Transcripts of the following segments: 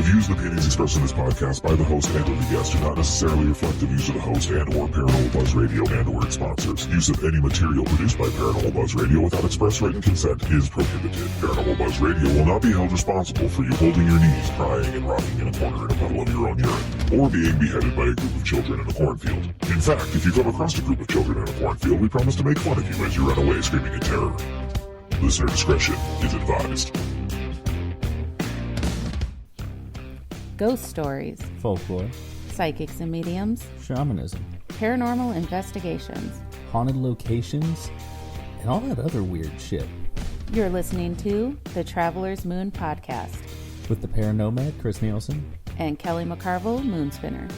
views and opinions expressed in this podcast by the host and or the guest do not necessarily reflect the views of the host and or Paranormal Buzz Radio and or its sponsors. Use of any material produced by Paranormal Buzz Radio without express written consent is prohibited. Paranormal Buzz Radio will not be held responsible for you holding your knees, crying, and rocking in a corner in a puddle of your own urine, or being beheaded by a group of children in a cornfield. In fact, if you come across a group of children in a cornfield, we promise to make fun of you as you run away screaming in terror. Listener discretion is advised. Ghost stories, folklore, psychics and mediums, shamanism, paranormal investigations, haunted locations, and all that other weird shit. You're listening to the Traveler's Moon Podcast with the Paranomad, Chris Nielsen, and Kelly McCarville, Moonspinner.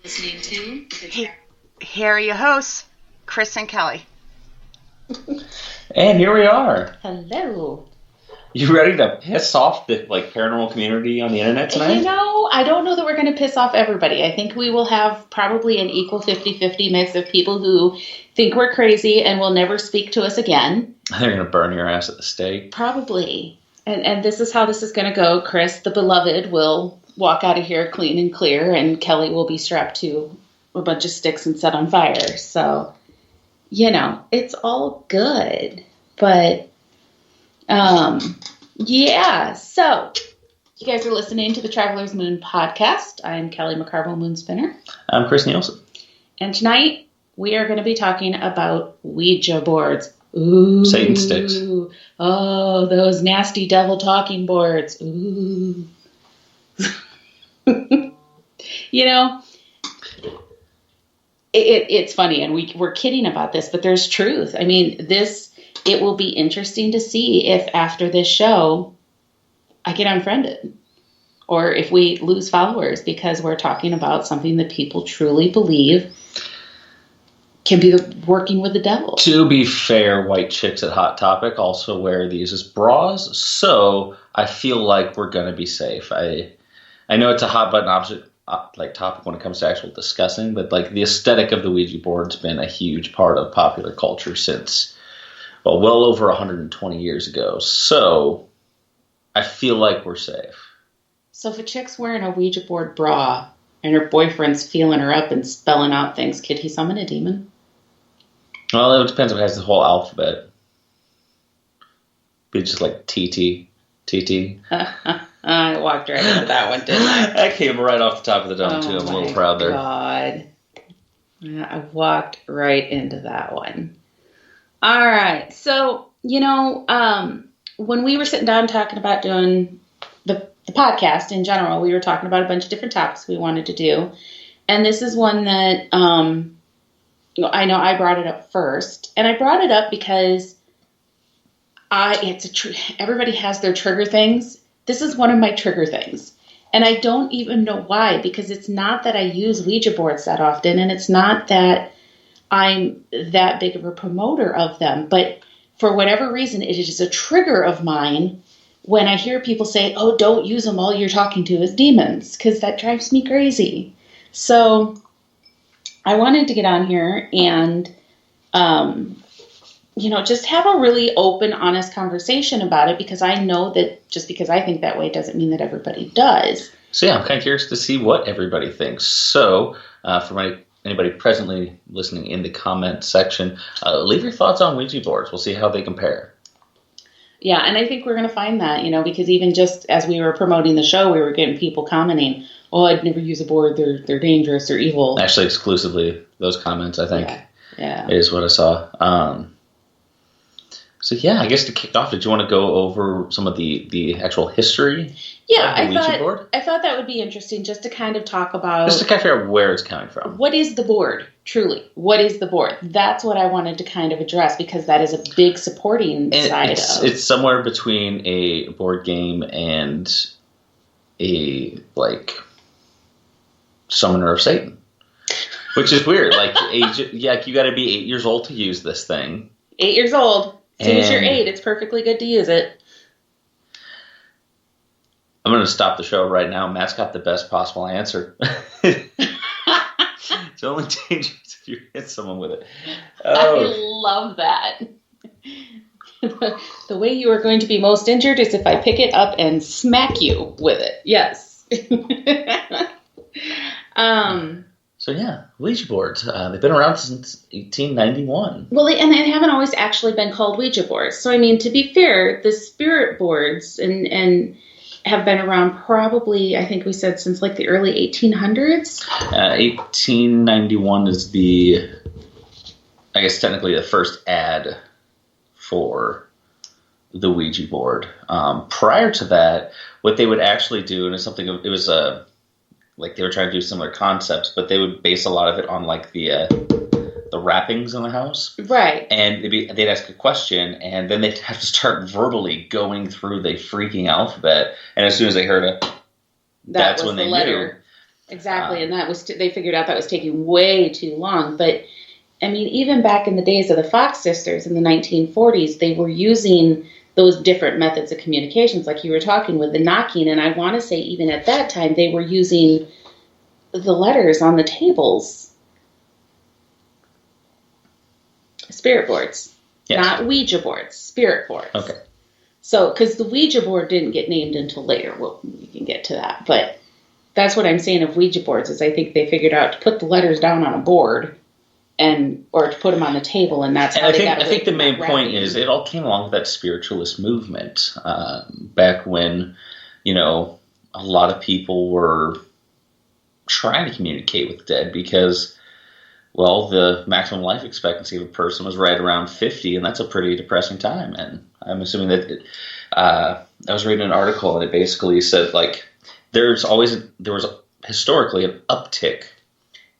Listening to Here are your hosts, Chris and Kelly. And here we are. Hello. You ready to piss off the paranormal community on the internet tonight? You know, I don't know that we're going to piss off everybody. I think we will have probably an equal 50-50 mix of people who think we're crazy and will never speak to us again. They're going to burn your ass at the stake. Probably. And this is how this is going to go. Chris, the beloved, will walk out of here clean and clear, and Kelly will be strapped to a bunch of sticks and set on fire. So, you know, it's all good. But, yeah. So, you guys are listening to the Traveler's Moon Podcast. I'm Kelly McCarville, Moonspinner. I'm Chris Nielsen. And tonight, we are going to be talking about Ouija boards. Ooh. Satan sticks. Oh, those nasty devil talking boards. Ooh. You know, it's funny, and we're kidding about this, but there's truth. I mean, it will be interesting to see if after this show I get unfriended or if we lose followers because we're talking about something that people truly believe can be working with the devil. To be fair, white chicks at Hot Topic also wear these as bras, so I feel like we're going to be safe. I know it's a hot button topic when it comes to actual discussing, but the aesthetic of the Ouija board's been a huge part of popular culture since, well over 120 years ago. So I feel like we're safe. So if a chick's wearing a Ouija board bra and her boyfriend's feeling her up and spelling out things, could he summon a demon? Well, it depends if it has the whole alphabet. Be just like TT. I walked right into that one, didn't I? That came right off the top of the dome, too. I'm a little proud there. God. Yeah, I walked right into that one. All right. So, you know, when we were sitting down talking about doing the podcast in general, we were talking about a bunch of different topics we wanted to do. And this is one that I know I brought it up first. And I brought it up because everybody has their trigger things. This is one of my trigger things. And I don't even know why, because it's not that I use Ouija boards that often, and it's not that I'm that big of a promoter of them. But for whatever reason, it is a trigger of mine when I hear people say, oh, don't use them, all you're talking to is demons, because that drives me crazy. So I wanted to get on here and just have a really open, honest conversation about it, because I know that just because I think that way doesn't mean that everybody does. So yeah, I'm kind of curious to see what everybody thinks. So for anybody presently listening in the comment section, leave your thoughts on Ouija boards. We'll see how they compare. Yeah, and I think we're going to find that, because even just as we were promoting the show, we were getting people commenting, oh, I'd never use a board, they're dangerous, they're evil. Actually, exclusively those comments, I think, yeah. is what I saw. So yeah, I guess to kick off, did you want to go over some of the actual history? Yeah, of the Ouija board? I thought that would be interesting just to kind of talk about... Just to kind of figure out where it's coming from. What is the board, truly? What is the board? That's what I wanted to kind of address, because that is a big supporting side of... It's somewhere between a board game and a, summoner of Satan. Which is weird. You got to be 8 years old to use this thing. 8 years old. As soon as you're 8, it's perfectly good to use it. I'm going to stop the show right now. Matt's got the best possible answer. It's only dangerous if you hit someone with it. I love that. The way you are going to be most injured is if I pick it up and smack you with it. Yes. So yeah, Ouija boards. They've been around since 1891. Well, and they haven't always actually been called Ouija boards. So, I mean, to be fair, the spirit boards and have been around probably, I think we said, since like the early 1800s. 1891 is I guess technically the first ad for the Ouija board. Prior to that, what they would actually do, and it's something, it was like they were trying to do similar concepts, but they would base a lot of it on like the wrappings in the house. Right. And they'd ask a question, and then they'd have to start verbally going through the freaking alphabet. And as soon as they heard it, that's when they knew. Exactly. And that was, they figured out that was taking way too long. But I mean, even back in the days of the Fox sisters in the 1940s, they were using those different methods of communications, like you were talking with the knocking. And I want to say even at that time, they were using the letters on the tables. Spirit boards, yes. Not Ouija boards, spirit boards. Okay. So, because the Ouija board didn't get named until later. Well, we can get to that. But that's what I'm saying of Ouija boards, is I think they figured out to put the letters down on a board or to put them on the table, and that's how they got away. I think the main point is it all came along with that spiritualist movement back when, a lot of people were trying to communicate with the dead because, well, the maximum life expectancy of a person was right around 50, and that's a pretty depressing time. And I'm assuming that I was reading an article, and it basically said, like, there was historically an uptick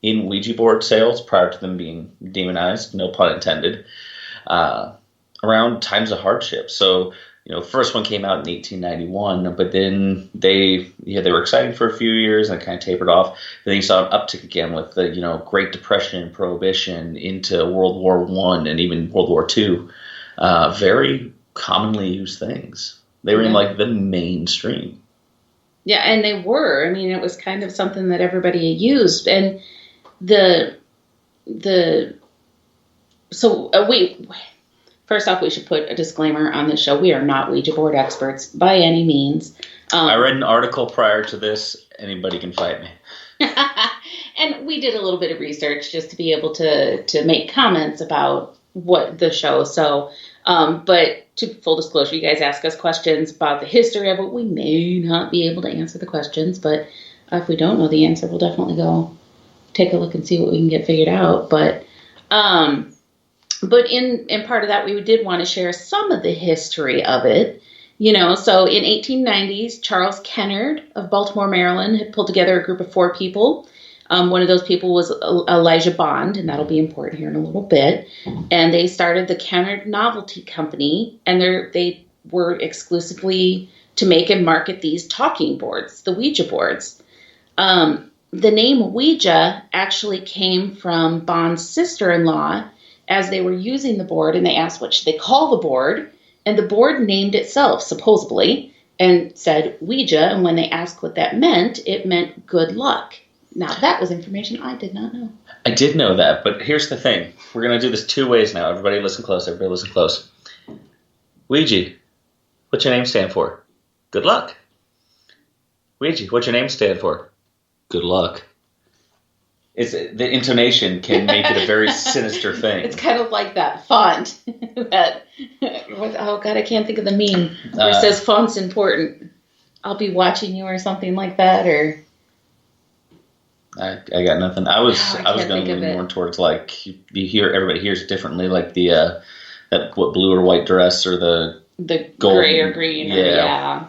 in Ouija board sales prior to them being demonized, no pun intended, around times of hardship. So, first one came out in 1891, but then they were exciting for a few years and it kind of tapered off. Then you saw an uptick again with the, Great Depression and Prohibition into World War I and even World War II. Very commonly used things. They were in like the mainstream. Yeah, and they were. I mean, it was kind of something that everybody used. And first off, we should put a disclaimer on this show. We are not Ouija board experts by any means. I read an article prior to this. Anybody can fight me. And we did a little bit of research just to be able to make comments about what the show. So, but to full disclosure, you guys ask us questions about the history of it. We may not be able to answer the questions, but if we don't know the answer, we'll definitely go take a look and see what we can get figured out. But in part of that, we did want to share some of the history of it. So in 1890s, Charles Kennard of Baltimore, Maryland, had pulled together a group of 4 people. One of those people was Elijah Bond, and that'll be important here in a little bit. And they started the Kennard Novelty Company, and they were exclusively to make and market these talking boards, the Ouija boards. The name Ouija actually came from Bond's sister-in-law as they were using the board, and they asked what should they call the board, and the board named itself, supposedly, and said Ouija, and when they asked what that meant, it meant good luck. Now, that was information I did not know. I did know that, but here's the thing. We're going to do this 2 ways now. Everybody listen close. Ouija, what's your name stand for? Good luck. Ouija, what's your name stand for? Good luck. The intonation can make it a very sinister thing. It's kind of like that font. Oh, God, I can't think of the meme where it says font's important. I'll be watching you or something like that, or... I got nothing. I was going to lean more towards like everybody hears it differently, like the that blue or white dress or the golden, gray or green. Yeah.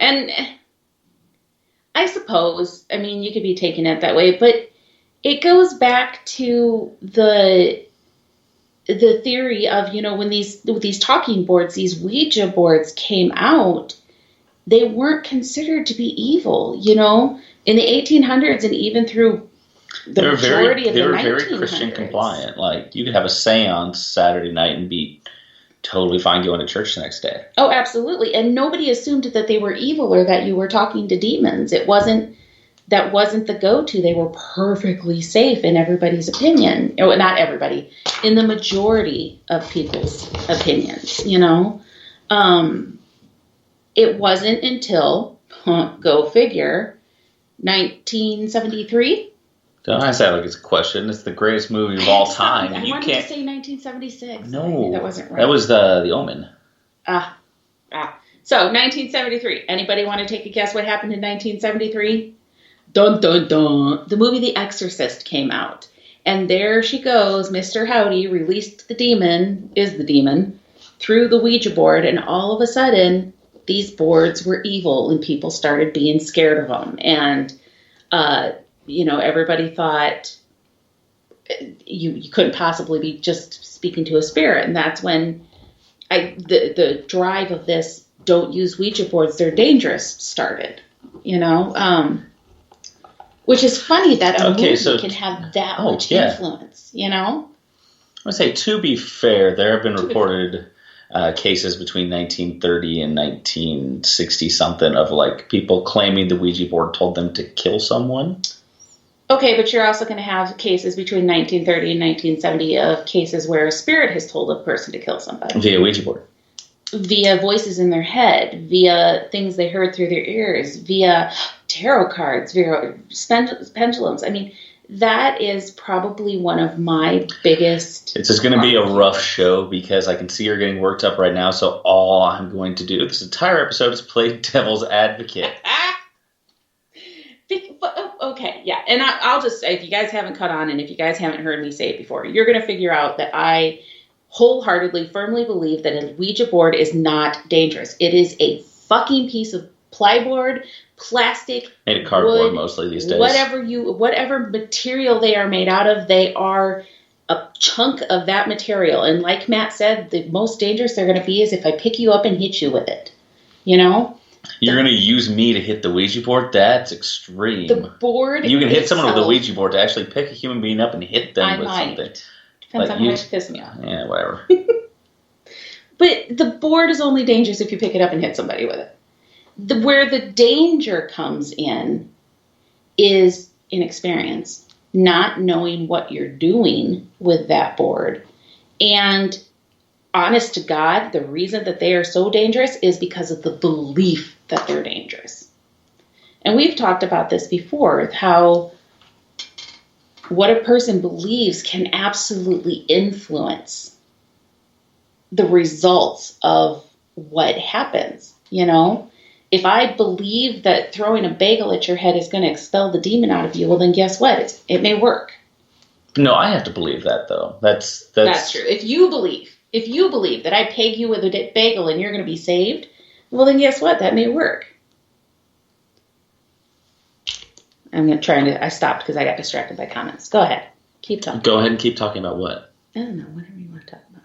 And I suppose, I mean, you could be taking it that way, but it goes back to the theory of, when these talking boards, these Ouija boards came out, they weren't considered to be evil, in the 1800s and even through the majority of the 1900s. They were very Christian compliant. Like, you could have a seance Saturday night and be totally fine going to church the next day. Oh, absolutely. And nobody assumed that they were evil or that you were talking to demons. It wasn't that wasn't the go-to. They were perfectly safe in everybody's opinion. Well, not everybody, in the majority of people's opinions, you know. It wasn't until, go figure, 1973. Don't ask that like it's a question. It's the greatest movie of all time. I wanted to say 1976. No, that wasn't right. That was the Omen. So 1973. Anybody want to take a guess what happened in 1973? Dun dun dun. The movie The Exorcist came out, and there she goes. Mr. Howdy released the demon through the Ouija board, and all of a sudden, these boards were evil, and people started being scared of them. And everybody thought you couldn't possibly be just speaking to a spirit, and that's when the drive of this "don't use Ouija boards, they're dangerous" started. Which is funny that a movie can have that much influence. I would say, to be fair, there have been reported cases between 1930 and 1960 something of like people claiming the Ouija board told them to kill someone. Okay, but you're also going to have cases between 1930 and 1970 of cases where a spirit has told a person to kill somebody. Via Ouija board. Via voices in their head, via things they heard through their ears, via tarot cards, via pendulums. I mean, that is probably one of my biggest... It's just going to be a rough show because I can see you're getting worked up right now, so all I'm going to do this entire episode is play devil's advocate. Okay, yeah. And I'll just say, if you guys haven't caught on and if you guys haven't heard me say it before, you're going to figure out that I wholeheartedly, firmly believe that a Ouija board is not dangerous. It is a fucking piece of plyboard, plastic, made of cardboard wood, mostly these days. Whatever material they are made out of, they are a chunk of that material. And like Matt said, the most dangerous they're going to be is if I pick you up and hit you with it. You're going to use me to hit the Ouija board? That's extreme. The board You can hit someone with a Ouija board to actually pick a human being up and hit them with something. Depends on how much it pisses me off. Yeah, whatever. But the board is only dangerous if you pick it up and hit somebody with it. Where the danger comes in is inexperience, not knowing what you're doing with that board. And honest to God, the reason that they are so dangerous is because of the belief that they're dangerous. And we've talked about this before, how what a person believes can absolutely influence the results of what happens. If I believe that throwing a bagel at your head is going to expel the demon out of you, well, then guess what? It may work. No, I have to believe that, though. That's true. If you believe that I peg you with a bagel and you're going to be saved, well, then guess what? That may work. I stopped because I got distracted by comments. Go ahead. Keep talking. Go ahead and keep talking about what? I don't know. Whatever you want to talk about.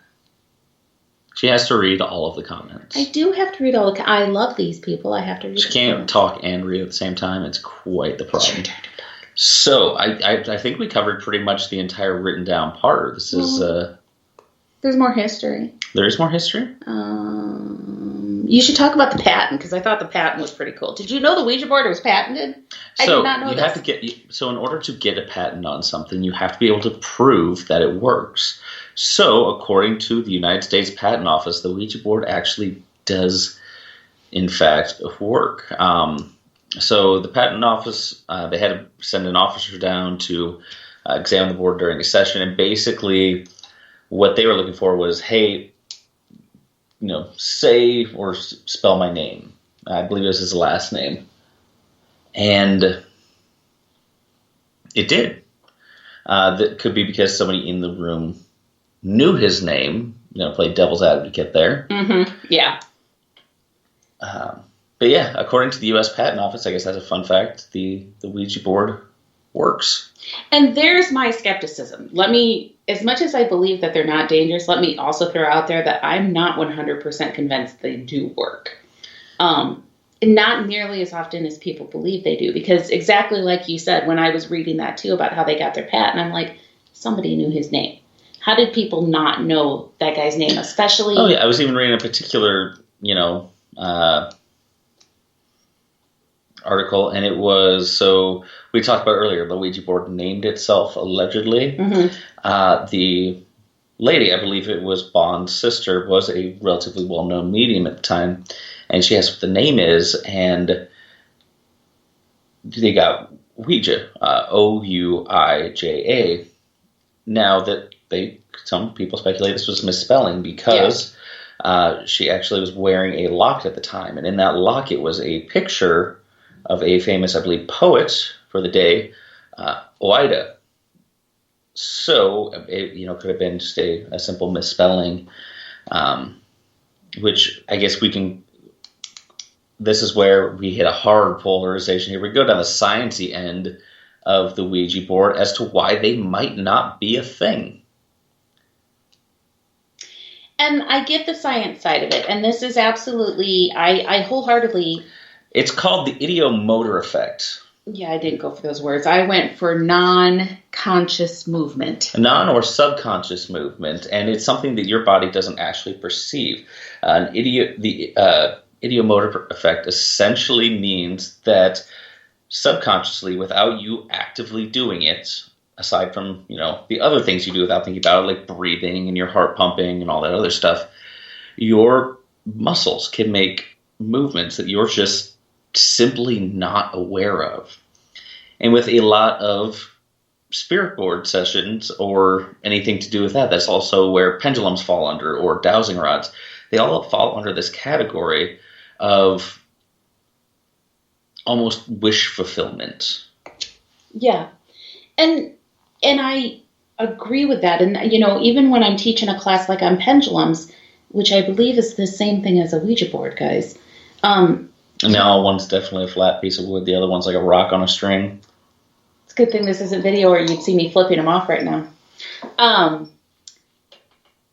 She has to read all of the comments. I do have to read all the I love these people. I have to read She can't talk and read at the same time. It's quite the problem. It's your turn to talk. So, I think we covered pretty much the entire written down part. This is... There's more history. There is more history? You should talk about the patent, because I thought the patent was pretty cool. Did you know the Ouija board was patented? I did not know this. So in order to get a patent on something, you have to be able to prove that it works. So according to the United States Patent Office, the Ouija board actually does, in fact, work. So the patent office, they had to send an officer down to examine the board during a session, and basically what they were looking for was, hey, say or spell my name. I believe it was his last name. And it did. That could be because somebody in the room knew his name, played devil's advocate there. Mm-hmm. Yeah. But yeah, according to the U.S. Patent Office, I guess that's a fun fact, the Ouija board works. And there's my skepticism. As much as I believe that they're not dangerous, let me also throw out there that I'm not 100% convinced they do work. Not nearly as often as people believe they do, because exactly like you said, when I was reading that too about how they got their patent, I'm like, somebody knew his name. How did people not know that guy's name, especially? Oh, yeah. I was even reading a particular, article, and it was, so we talked about earlier, the Ouija board named itself allegedly. The lady, I believe it was Bond's sister, was a relatively well-known medium at the time, and she asked what the name is, and they got Ouija, Ouija. Now that some people speculate this was misspelling because she actually was wearing a locket at the time, and in that locket was a picture of a famous, I believe, poet for the day, Ouida. So it could have been just a simple misspelling, which I guess we can. This is where we hit a hard polarization here. We go down the sciencey end of the Ouija board as to why they might not be a thing. And I get the science side of it, and this is absolutely, I wholeheartedly. It's called the ideomotor effect. Yeah, I didn't go for those words. I went for non-conscious movement. Non or subconscious movement, and it's something that your body doesn't actually perceive. The ideomotor effect essentially means that subconsciously, without you actively doing it, aside from the other things you do without thinking about it, like breathing and your heart pumping and all that other stuff, your muscles can make movements that you're just simply not aware of. And with a lot of spirit board sessions or anything to do with that, that's also where pendulums fall under, or dowsing rods. They all fall under this category of almost wish fulfillment. Yeah. And I agree with that. And, even when I'm teaching a class like on pendulums, which I believe is the same thing as a Ouija board, guys. No, one's definitely a flat piece of wood. The other one's like a rock on a string. It's a good thing this isn't video or you'd see me flipping them off right now.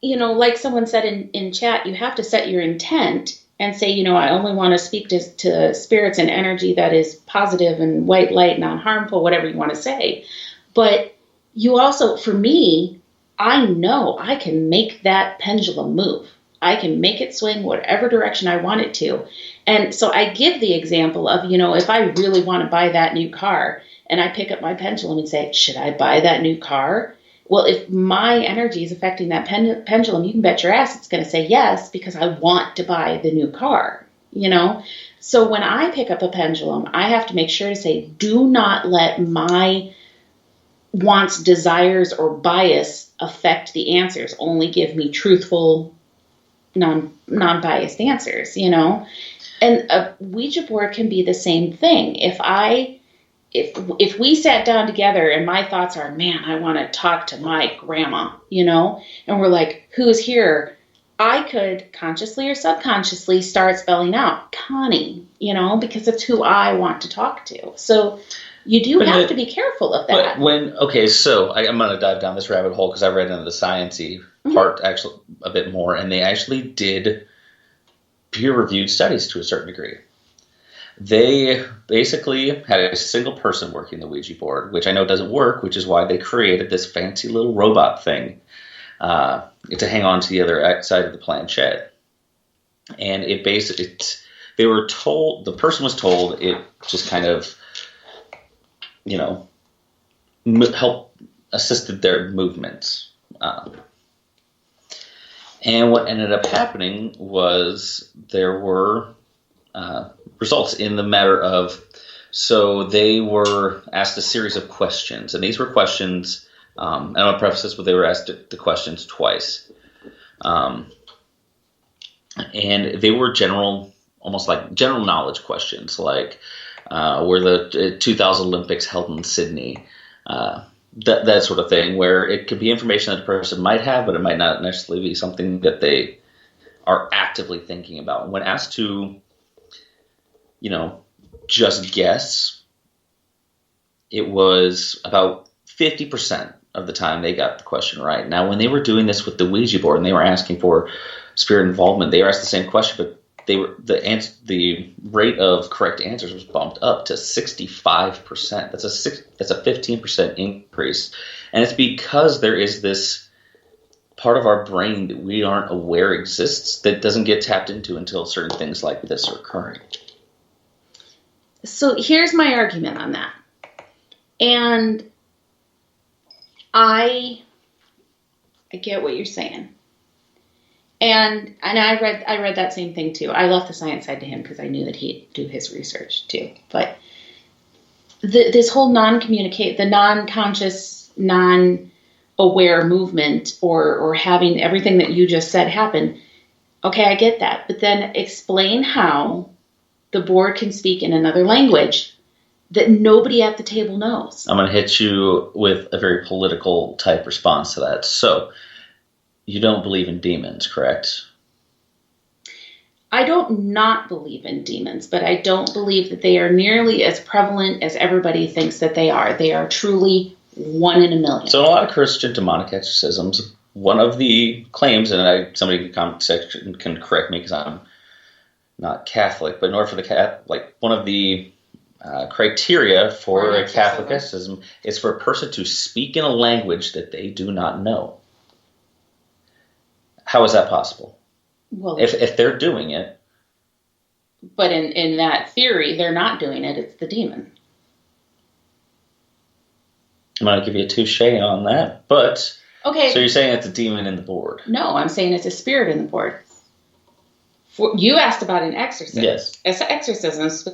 Like someone said in chat, you have to set your intent and say, I only want to speak to spirits and energy that is positive and white light, non-harmful, whatever you want to say. But you also, for me, I know I can make that pendulum move. I can make it swing whatever direction I want it to. And so I give the example of, if I really want to buy that new car and I pick up my pendulum and say, should I buy that new car? Well, if my energy is affecting that pendulum, you can bet your ass it's going to say yes because I want to buy the new car, So when I pick up a pendulum, I have to make sure to say, do not let my wants, desires, or bias affect the answers. Only give me truthful, non-biased answers, And a Ouija board can be the same thing. If we sat down together and my thoughts are, man, I want to talk to my grandma, and we're like, who's here? I could consciously or subconsciously start spelling out Connie, because it's who I want to talk to. So you do have to be careful of that. So I'm going to dive down this rabbit hole because I read into the sciencey part actually a bit more, and they actually did peer-reviewed studies to a certain degree. They basically had a single person working the Ouija board, which I know doesn't work, which is why they created this fancy little robot thing to hang on to the other side of the planchette. And the person was told it just kind of, assisted their movements. And what ended up happening was there were results in the matter of, so they were asked a series of questions, and these were questions, and I'll preface this, but they were asked the questions twice. And they were almost like general knowledge questions, like were the 2000 Olympics held in Sydney? That sort of thing, where it could be information that a person might have, but it might not necessarily be something that they are actively thinking about. When asked to, just guess, it was about 50% of the time they got the question right. Now, when they were doing this with the Ouija board and they were asking for spirit involvement, they were asked the same question, but the rate of correct answers was bumped up to 65%. That's a 15% increase, and it's because there is this part of our brain that we aren't aware exists that doesn't get tapped into until certain things like this are occurring. So here's my argument on that. And I get what you're saying. And I read that same thing too. I left the science side to him because I knew that he'd do his research too. But this whole the non-conscious, non-aware movement or having everything that you just said happen, okay, I get that. But then explain how the board can speak in another language that nobody at the table knows. I'm going to hit you with a very political type response to that. So, you don't believe in demons, correct? I don't not believe in demons, but I don't believe that they are nearly as prevalent as everybody thinks that they are. They are truly 1 in a million. So, in a lot of Christian demonic exorcisms, one of the claims, and somebody in the comment section can correct me because I'm not Catholic, but in order for one of the criteria for a Catholic exorcism is for a person to speak in a language that they do not know. How is that possible? Well, if they're doing it. But in that theory, they're not doing it. It's the demon. I'm going to give you a touche on that. But, okay. So you're saying it's a demon in the board? No, I'm saying it's a spirit in the board. You asked about an exorcism. Yes. As exorcisms.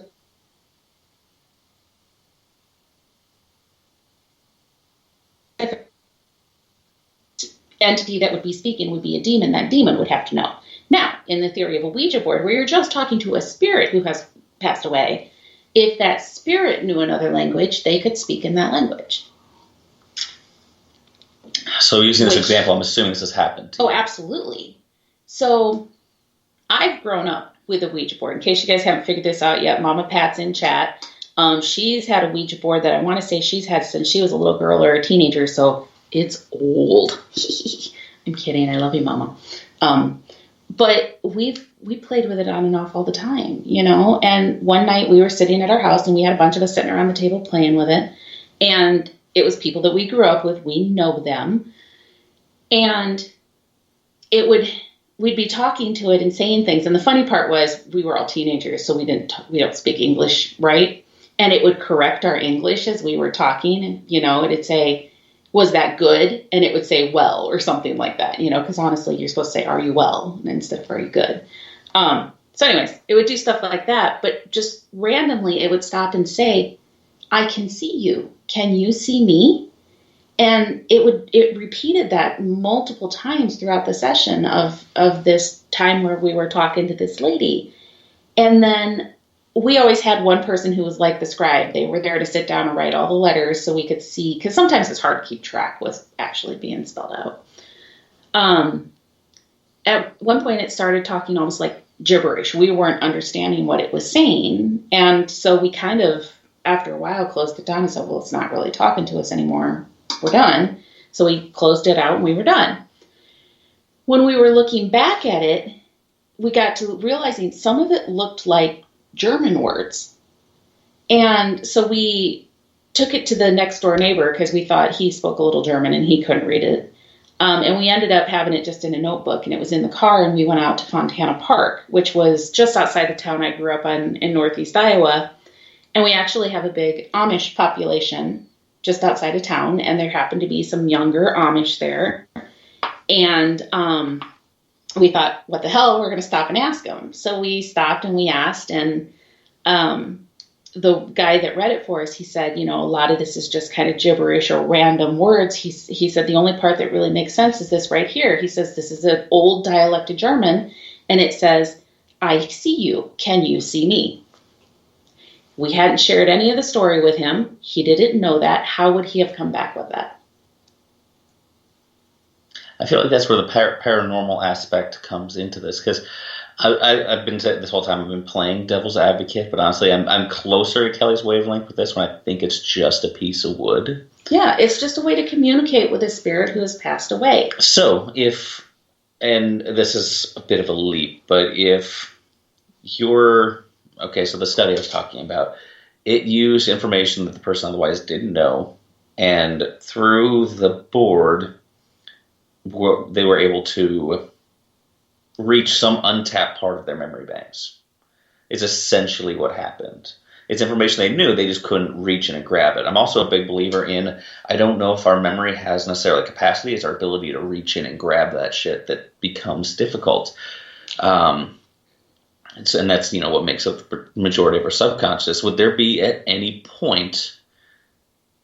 Entity that would be speaking would be a demon. That demon would have to know. Now, in the theory of a Ouija board, where you're just talking to a spirit who has passed away, if that spirit knew another language, they could speak in that language. So using this example, I'm assuming this has happened. Oh, absolutely. So I've grown up with a Ouija board. In case you guys haven't figured this out yet, Mama Pat's in chat. She's had a Ouija board that I want to say she's had since she was a little girl or a teenager, so it's old. I'm kidding. I love you, Mama. But we played with it on and off all the time, you know. And one night we were sitting at our house and we had a bunch of us sitting around the table playing with it. And it was people that we grew up with. We know them. And we'd be talking to it and saying things. And the funny part was we were all teenagers, so we don't speak English, right? And it would correct our English as we were talking. And, you know, it'd say, was that good? And it would say, well, or something like that, you know, because honestly, you're supposed to say, are you well? Instead of, are you good? So anyways, it would do stuff like that. But just randomly, it would stop and say, I can see you. Can you see me? And it repeated that multiple times throughout the session of this time where we were talking to this lady. And then we always had one person who was like the scribe. They were there to sit down and write all the letters so we could see, because sometimes it's hard to keep track what's actually being spelled out. At one point it started talking almost like gibberish. We weren't understanding what it was saying. And so we kind of, after a while, closed it down and said, well, it's not really talking to us anymore. We're done. So we closed it out and we were done. When we were looking back at it, we got to realizing some of it looked like German words. And so we took it to the next door neighbor because we thought he spoke a little German and he couldn't read it. And we ended up having it just in a notebook, and it was in the car, and we went out to Fontana Park, which was just outside the town I grew up in Northeast Iowa. And we actually have a big Amish population just outside of town, and there happened to be some younger Amish there. And we thought, what the hell, we're going to stop and ask them. So we stopped and we asked, and the guy that read it for us, he said, you know, a lot of this is just kind of gibberish or random words. He said the only part that really makes sense is this right here. He says this is an old dialected German, and it says, I see you. Can you see me? We hadn't shared any of the story with him. He didn't know that. How would he have come back with that? I feel like that's where the paranormal aspect comes into this, because I've been this whole time I've been playing devil's advocate, but honestly, I'm closer to Kelly's wavelength with this when I think it's just a piece of wood. Yeah, it's just a way to communicate with a spirit who has passed away. So and this is a bit of a leap, but if you're, okay, so the study I was talking about, it used information that the person otherwise didn't know, and through the board, they were able to reach some untapped part of their memory banks. It's essentially what happened. It's information they knew, they just couldn't reach in and grab it. I'm also a big believer in, I don't know if our memory has necessarily capacity, it's our ability to reach in and grab that shit that becomes difficult. And that's, what makes up the majority of our subconscious. Would there be at any point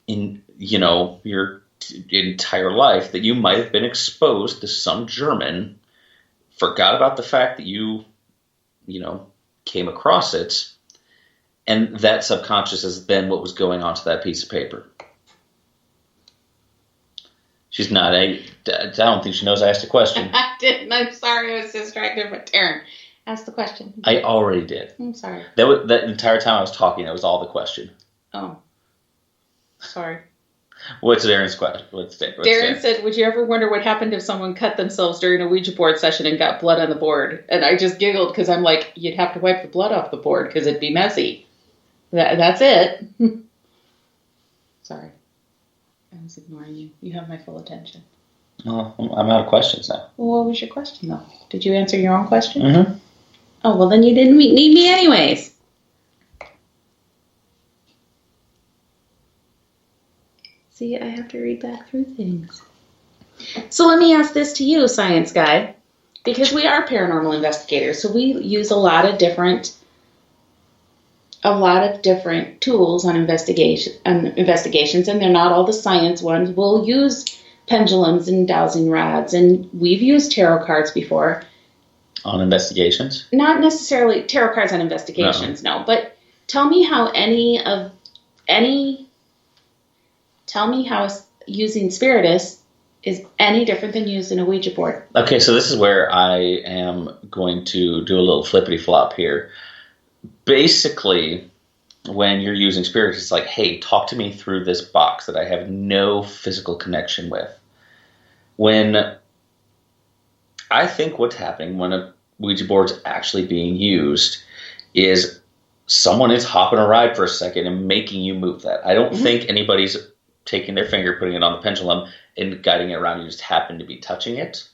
in, your entire life that you might have been exposed to some German, forgot about the fact that you came across it, and that subconscious is then what was going onto that piece of paper? She's not. I don't think she knows I asked a question. I didn't. I'm sorry. I was distracted. But Taryn, ask the question. I already did. I'm sorry. That entire time I was talking, that was all the question. Oh. Sorry. What's Darren's question? Darren said, would you ever wonder what happened if someone cut themselves during a Ouija board session and got blood on the board? And I just giggled because I'm like, you'd have to wipe the blood off the board because it'd be messy. That's it. Sorry. I was ignoring you. You have my full attention. Well, I'm out of questions now. Well, what was your question, though? Did you answer your own question? Mm-hmm. Oh, well, then you didn't need me anyways. See, I have to read back through things. So let me ask this to you, science guy, because we are paranormal investigators, so we use a lot of different tools on investigations, and they're not all the science ones. We'll use pendulums and dowsing rods, and we've used tarot cards before. On investigations? Not necessarily tarot cards on investigations, no. But tell me how using Spiritus is any different than using a Ouija board. Okay, so this is where I am going to do a little flippity-flop here. Basically, when you're using Spiritus, it's like, hey, talk to me through this box that I have no physical connection with. When I think what's happening when a Ouija board's actually being used is someone is hopping a ride for a second and making you move that. I don't think anybody's taking their finger, putting it on the pendulum, and guiding it around. You just happen to be touching it.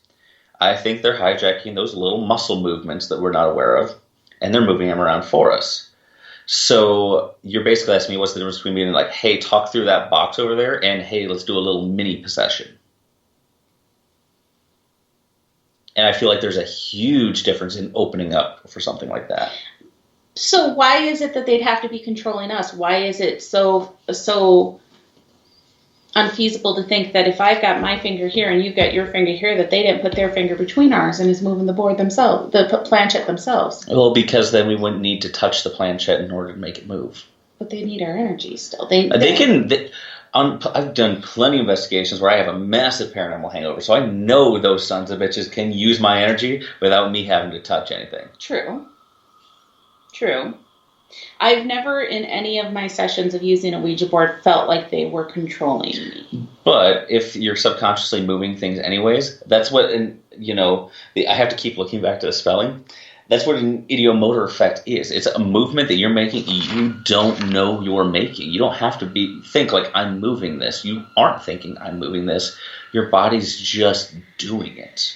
I think they're hijacking those little muscle movements that we're not aware of, and they're moving them around for us. So you're basically asking me what's the difference between being like, hey, talk through that box over there, and hey, let's do a little mini possession. And I feel like there's a huge difference in opening up for something like that. So why is it that they'd have to be controlling us? Why is it so unfeasible to think that if I've got my finger here and you've got your finger here, that they didn't put their finger between ours and is moving the board themselves, the planchette themselves? Well, because then we wouldn't need to touch the planchette in order to make it move. But they need our energy still. I've done plenty of investigations where I have a massive paranormal hangover, so I know those sons of bitches can use my energy without me having to touch anything. True. I've never, in any of my sessions of using a Ouija board, felt like they were controlling me. But if you're subconsciously moving things anyways, that's what, I have to keep looking back to the spelling. That's what an idiomotor effect is. It's a movement that you're making you don't know you're making. You don't have to think like, I'm moving this. You aren't thinking I'm moving this. Your body's just doing it.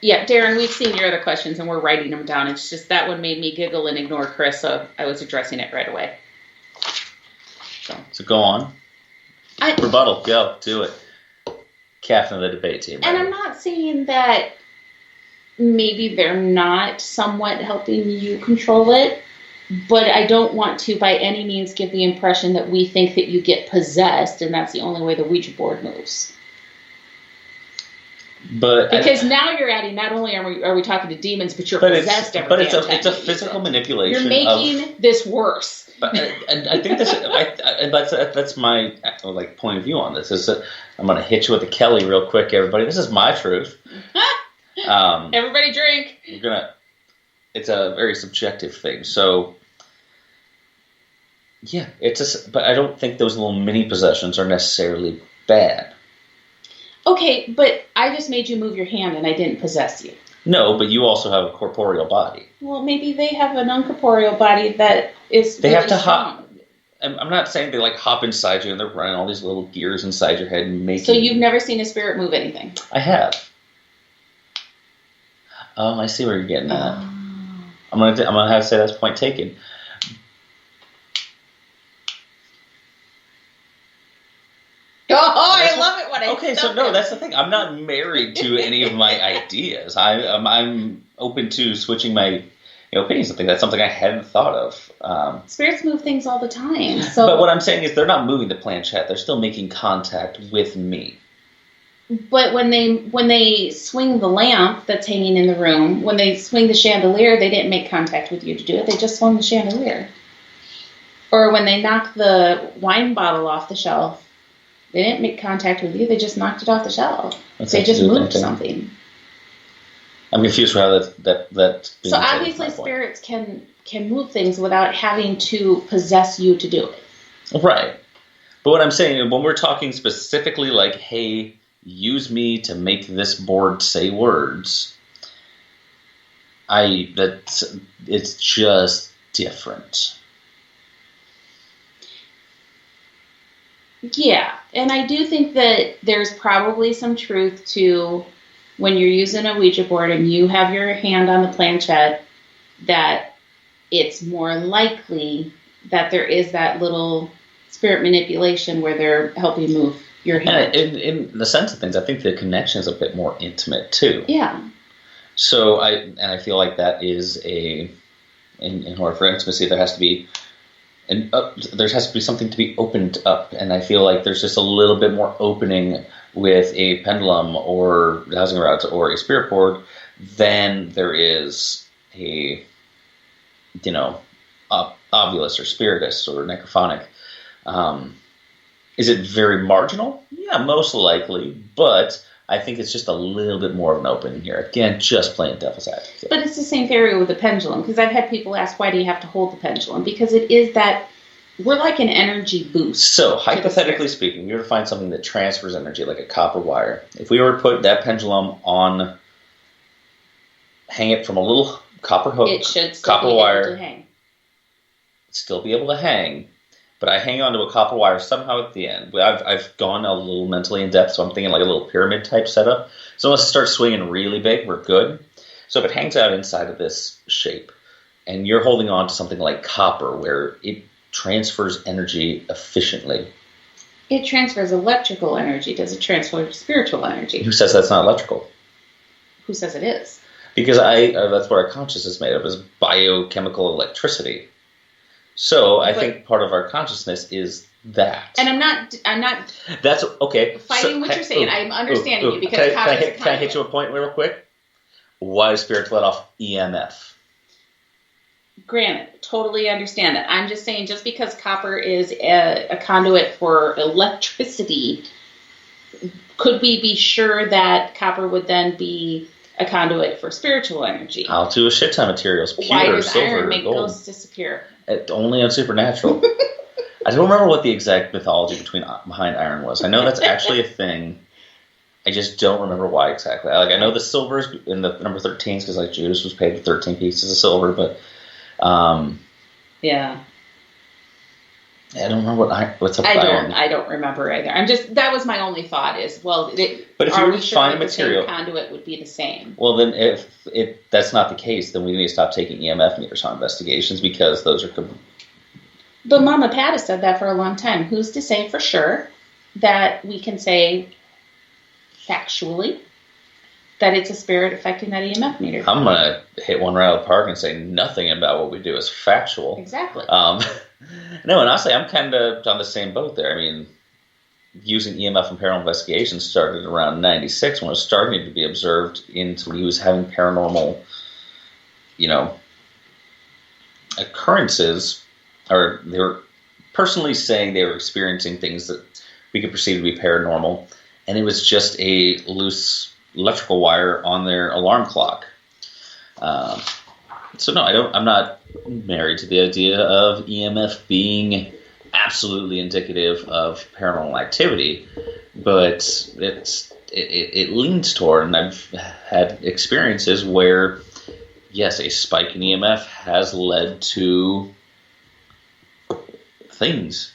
Yeah, Darren, we've seen your other questions and we're writing them down. It's just that one made me giggle and ignore Chris, so I was addressing it right away. So go on. Rebuttal. Go. Do it. Captain of the debate team. And I'm not saying that maybe they're not somewhat helping you control it, but I don't want to by any means give the impression that we think that you get possessed and that's the only way the Ouija board moves. Because now you're adding, not only are we talking to demons, but you're possessed every day. But it's a physical manipulation. You're making this worse. And I think that's my point of view on this. Is that I'm going to hit you with a Kelly real quick, everybody. This is my truth. Everybody drink. It's a very subjective thing. So yeah, but I don't think those little mini possessions are necessarily bad. Okay, but I just made you move your hand and I didn't possess you. No, but you also have a corporeal body. Well, maybe they have an uncorporeal body that is They really have to hop. I'm not saying they hop inside you and they're running all these little gears inside your head and making. So you've never seen a spirit move anything? I have. Oh, I see where you're getting at. I'm gonna have to say that's point taken. okay, so no, that's the thing. I'm not married to any of my ideas. I'm open to switching my opinions. I think that's something I hadn't thought of. Spirits move things all the time. So, but what I'm saying is they're not moving the planchette. They're still making contact with me. But when they swing the lamp that's hanging in the room, when they swing the chandelier, they didn't make contact with you to do it. They just swung the chandelier. Or when they knocked the wine bottle off the shelf, they didn't make contact with you. They just knocked it off the shelf. They just moved something. I'm confused with how that. So obviously, spirits can move things without having to possess you to do it. Right. But what I'm saying, when we're talking specifically like, hey, use me to make this board say words, it's just different. Yeah, and I do think that there's probably some truth to when you're using a Ouija board and you have your hand on the planchette, that it's more likely that there is that little spirit manipulation where they're helping move your hand. And in the sense of things, I think the connection is a bit more intimate too. Yeah. So I feel like that is in order for intimacy, there has to be something to be opened up, and I feel like there's just a little bit more opening with a pendulum or housing rods or a spirit board than there is a ovulus or spiritus or necrophonic. Is it very marginal? Yeah, most likely, but I think it's just a little bit more of an opening here. Again, just playing devil's advocate. But it's the same theory with the pendulum, because I've had people ask, why do you have to hold the pendulum? Because it is that we're like an energy boost. So, hypothetically speaking, we were to find something that transfers energy, like a copper wire. If we were to put that pendulum on, hang it from a little copper hook, it should still copper be wire, able to hang. Still be able to hang. But I hang onto a copper wire somehow at the end. I've gone a little mentally in depth, so I'm thinking like a little pyramid type setup. So unless it starts swinging really big, we're good. So if it hangs out inside of this shape, and you're holding on to something like copper, where it transfers energy efficiently. It transfers electrical energy. Does it transfer spiritual energy? Who says that's not electrical? Who says it is? Because that's what our consciousness is made of, is biochemical electricity. So I think part of our consciousness is that. And I'm not. That's okay. Fighting what you're saying. I'm understanding you because copper is a conduit. Can I hit you a point real quick? Why does spirits let off EMF? Granted, totally understand that. I'm just saying, just because copper is a conduit for electricity, could we be sure that copper would then be a conduit for spiritual energy? I'll do a shit ton of materials. Why Pewter, does silver, iron make gold. ghosts disappear? Only on Supernatural. I don't remember what the exact mythology behind iron was. I know that's actually a thing. I just don't remember why exactly. Like, I know the silver's in the number 13s because like Judas was paid with 13 pieces of silver, but yeah. I don't remember what's up with iron. I don't remember either. That was my only thought is, well, but if you were to find a material, the same conduit would be the same. Well, then if that's not the case, then we need to stop taking EMF meters on investigations because those are. But Mama Pat has said that for a long time. Who's to say for sure that we can say factually that it's a spirit affecting that EMF meter? I'm going to hit one right out of the park and say nothing about what we do is factual. Exactly. No, and honestly, I'm kind of on the same boat there. I mean, using EMF in paranormal investigations started around 96 when it was starting to be observed in somebody who was having paranormal, occurrences, or they were personally saying they were experiencing things that we could perceive to be paranormal, and it was just a loose electrical wire on their alarm clock. So no, I'm not married to the idea of EMF being absolutely indicative of paranormal activity, but it leans toward, and I've had experiences where, yes, a spike in EMF has led to things.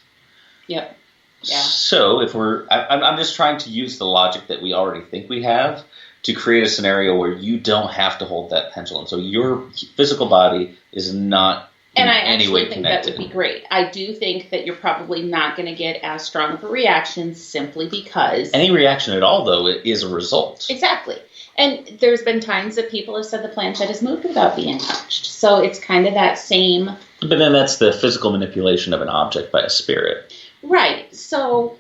Yep. Yeah. So if I'm just trying to use the logic that we already think we have to create a scenario where you don't have to hold that pendulum. So your physical body is not And I any way actually think that connected. would be great. I do think that you're probably not going to get as strong of a reaction simply because... Any reaction at all, though, is a result. Exactly. And there's been times that people have said the planchette has moved without being touched. So it's kind of that same... But then that's the physical manipulation of an object by a spirit. Right. So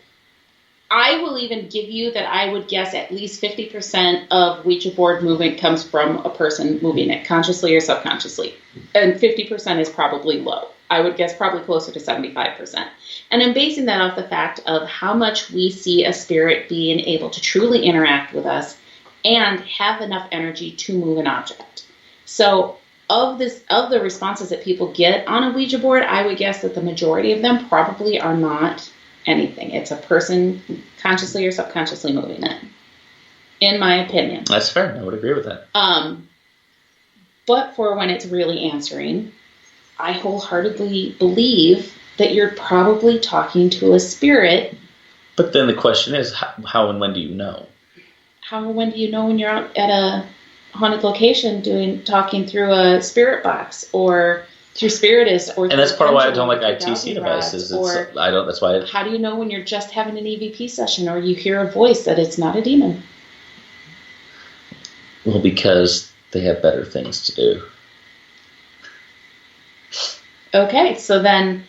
I will even give you that I would guess at least 50% of Ouija board movement comes from a person moving it, consciously or subconsciously. And 50% is probably low. I would guess probably closer to 75%. And I'm basing that off the fact of how much we see a spirit being able to truly interact with us and have enough energy to move an object. So of the responses that people get on a Ouija board, I would guess that the majority of them probably are not anything. It's a person consciously or subconsciously moving it, in my opinion. That's fair. I would agree with that. But for when it's really answering, I wholeheartedly believe that you're probably talking to a spirit. But then the question is, how and when do you know? How and when do you know when you're out at a haunted location talking through a spirit box or through Spiritist or... And that's part of why I don't like ITC devices. That's why. How do you know when you're just having an EVP session or you hear a voice that it's not a demon? Well, because they have better things to do. Okay, so then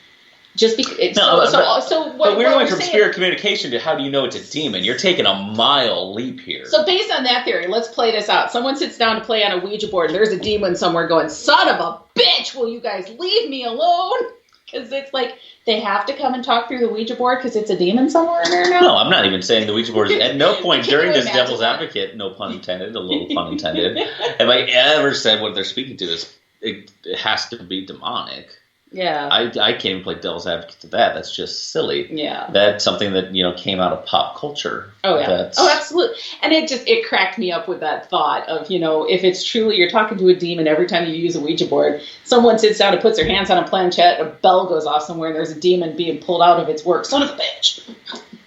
just because... But we're going from spirit communication to how do you know it's a demon? You're taking a mile leap here. So based on that theory, let's play this out. Someone sits down to play on a Ouija board, and there's a demon somewhere going, son of a bitch, will you guys leave me alone? Because it's like they have to come and talk through the Ouija board because it's a demon somewhere in there now? No, I'm not even saying the Ouija board is... At no point during this devil's advocate, no pun intended, a little pun intended, have I ever said what they're speaking to is it has to be demonic. Yeah. I can't even play devil's advocate to that. That's just silly. Yeah. That's something that, came out of pop culture. Oh, yeah. Oh, absolutely. And it cracked me up with that thought of, if it's truly you're talking to a demon every time you use a Ouija board, someone sits down and puts their hands on a planchette, a bell goes off somewhere, and there's a demon being pulled out of its work. Son of a bitch.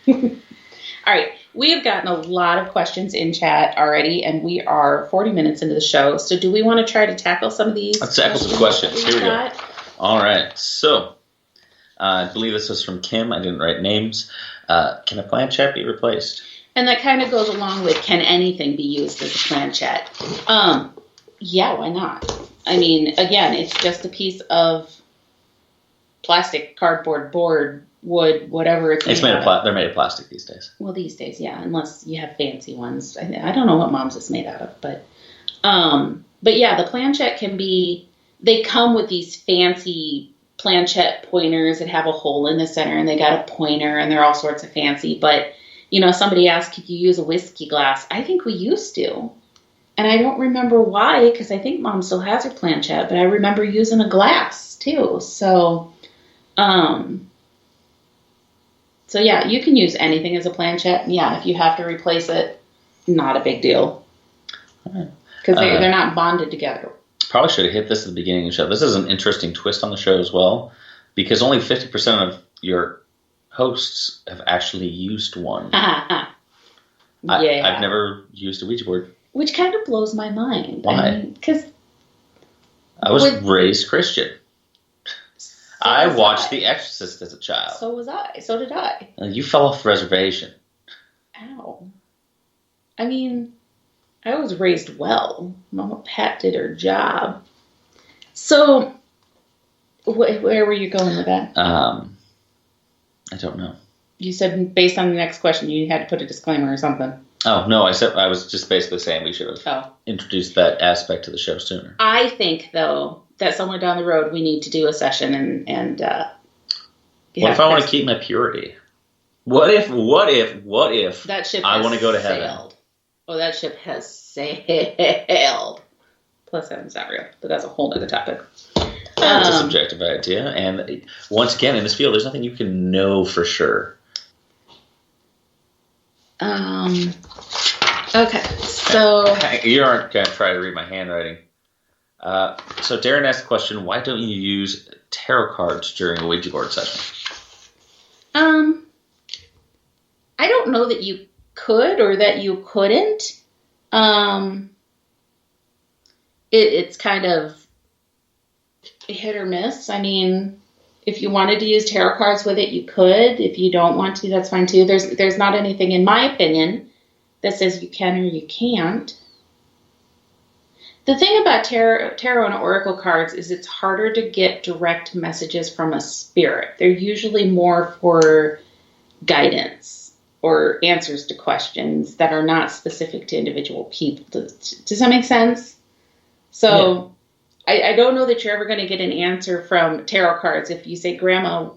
All right. We have gotten a lot of questions in chat already, and we are 40 minutes into the show. So do we want to try to tackle some of these? Let's tackle some questions. Here we go. All right, so I believe this was from Kim. I didn't write names. Can a planchette be replaced? And that kind of goes along with, can anything be used as a planchette? Yeah, why not? I mean, again, it's just a piece of plastic, cardboard, board, wood, whatever it's made of. They're made of plastic these days. Well, these days, yeah, unless you have fancy ones. I don't know what Mom's is made out of, but yeah, the planchette can be... They come with these fancy planchette pointers that have a hole in the center, and they got a pointer, and they're all sorts of fancy. But, somebody asked, could you use a whiskey glass? I think we used to. And I don't remember why, because I think Mom still has her planchette, but I remember using a glass, too. So yeah, you can use anything as a planchette. And yeah, if you have to replace it, not a big deal. Because they're not bonded together. Probably should have hit this at the beginning of the show. This is an interesting twist on the show as well, because only 50% of your hosts have actually used one. Yeah. I've never used a Ouija board. Which kind of blows my mind. Why? Because I was raised Christian. I watched The Exorcist as a child. So was I. So did I. You fell off the reservation. Ow. I mean... I was raised well. Mama Pat did her job. So, where were you going with that? I don't know. You said based on the next question, you had to put a disclaimer or something. Oh, no, I was just basically saying we should have introduced that aspect to the show sooner. I think, though, that somewhere down the road we need to do a session and what if I want to keep my purity? What if that ship I want to go to sailed. heaven? Oh, that ship has sailed. Plus, heaven's not real, but that's a whole other topic. That's a subjective idea, and once again, in this field, there's nothing you can know for sure. Okay, so... You aren't going to try to read my handwriting. So Darren asked the question, why don't you use tarot cards during a Ouija board session? I don't know that you could or that you couldn't. It's kind of hit or miss. I mean, if you wanted to use tarot cards with it, you could. If you don't want to, that's fine too. There's not anything, in my opinion, that says you can or you can't. The thing about tarot and oracle cards is it's harder to get direct messages from a spirit. They're usually more for guidance or answers to questions that are not specific to individual people. Does that make sense? So I don't know that you're ever going to get an answer from tarot cards if you say, Grandma,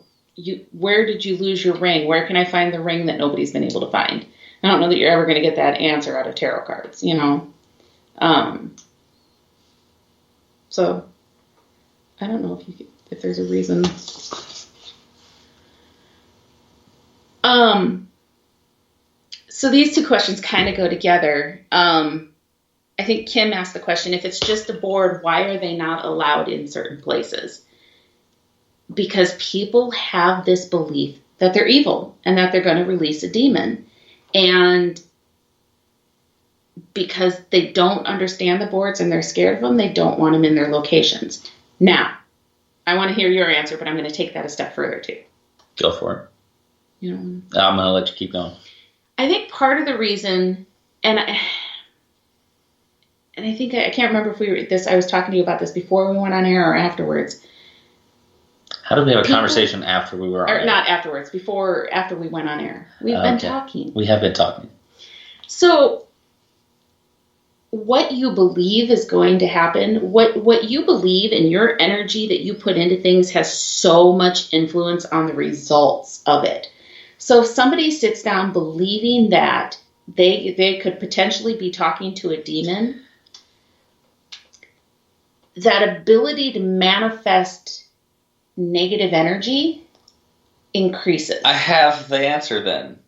where did you lose your ring? Where can I find the ring that nobody's been able to find? I don't know that you're ever going to get that answer out of tarot cards, you know. So I don't know if there's a reason. So these two questions kind of go together. I think Kim asked the question, if it's just a board, why are they not allowed in certain places? Because people have this belief that they're evil and that they're going to release a demon. And because they don't understand the boards and they're scared of them, they don't want them in their locations. Now, I want to hear your answer, but I'm going to take that a step further too. Go for it. You know, I'm going to let you keep going. I think part of the reason, and I think I can't remember if I was talking to you about this before we went on air or afterwards. How did we have a conversation after we were on air? Not afterwards, after we went on air. We've been talking. We have been talking. So what you believe is going to happen, what you believe and your energy that you put into things has so much influence on the results of it. So if somebody sits down believing that they could potentially be talking to a demon, that ability to manifest negative energy increases. I have the answer then.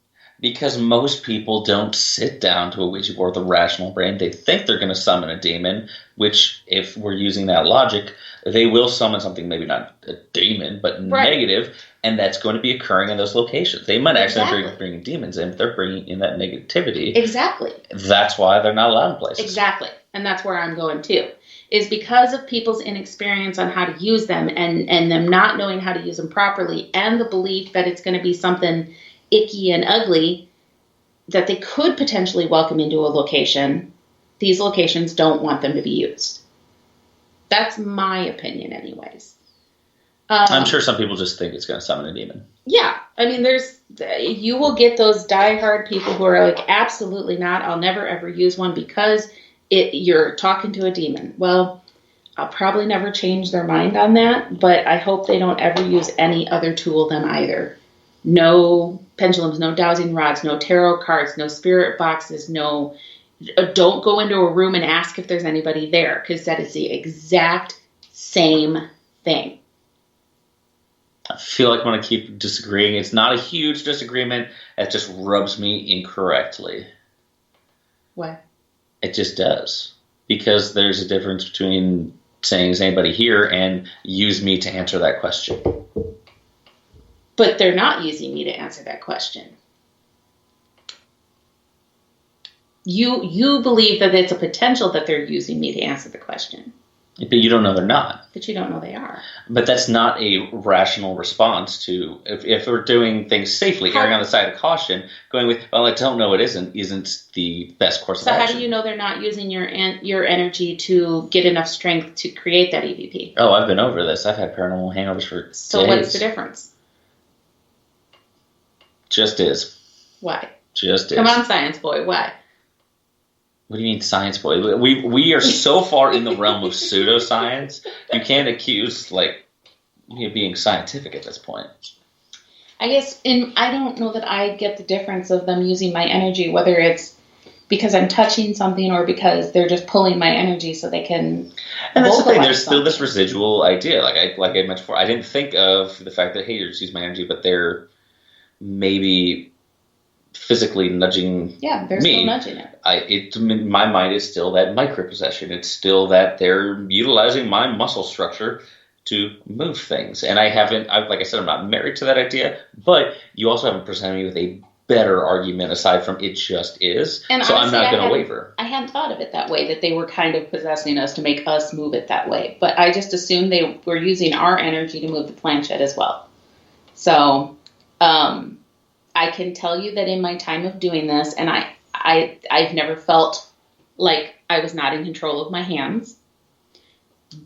Because most people don't sit down to a Ouija board with a rational brain. They think they're going to summon a demon, which, if we're using that logic, they will summon something, maybe not a demon, but negative, and that's going to be occurring in those locations. They might actually be bringing demons in, but they're bringing in that negativity. Exactly. That's why they're not allowed in places. Exactly. And that's where I'm going too, is because of people's inexperience on how to use them and them not knowing how to use them properly, and the belief that it's going to be something icky and ugly that they could potentially welcome into a location. These locations don't want them to be used. That's my opinion anyways. I'm sure some people just think it's going to summon a demon. Yeah. I mean, you will get those diehard people who are like, absolutely not. I'll never ever use one because you're talking to a demon. Well, I'll probably never change their mind on that, but I hope they don't ever use any other tool than either. No pendulums, no dowsing rods, no tarot cards, no spirit boxes, don't go into a room and ask if there's anybody there, because that is the exact same thing. I feel like I'm going to keep disagreeing. It's not a huge disagreement. It just rubs me incorrectly. Why? It just does. Because there's a difference between saying, is anybody here, and use me to answer that question. But they're not using me to answer that question. You believe that it's a potential that they're using me to answer the question. But you don't know they're not. But you don't know they are. But that's not a rational response to, if we're doing things safely, erring on the side of caution, going with, well, I don't know it isn't the best course of action. So how do you know they're not using your energy to get enough strength to create that EVP? Oh, I've been over this. I've had paranormal hangovers for days. So what's the difference? Just is. Why? Just is. Come on, science boy. Why? What do you mean, science boy? We are so far in the realm of pseudoscience. You can't accuse being scientific at this point. I guess, I don't know that I get the difference of them using my energy, whether it's because I'm touching something or because they're just pulling my energy so they can. And that's the thing. There's still this residual idea, like I mentioned before. I didn't think of the fact that, hey, you're just using my energy, but they're maybe physically nudging me. Yeah, they're still nudging it. My mind is still that micropossession. It's still that they're utilizing my muscle structure to move things. And like I said, I'm not married to that idea, but you also haven't presented me with a better argument aside from it just is. And so honestly, I'm not going to waver. I hadn't thought of it that way, that they were kind of possessing us to make us move it that way. But I just assumed they were using our energy to move the planchette as well. So I can tell you that in my time of doing this, and I've never felt like I was not in control of my hands.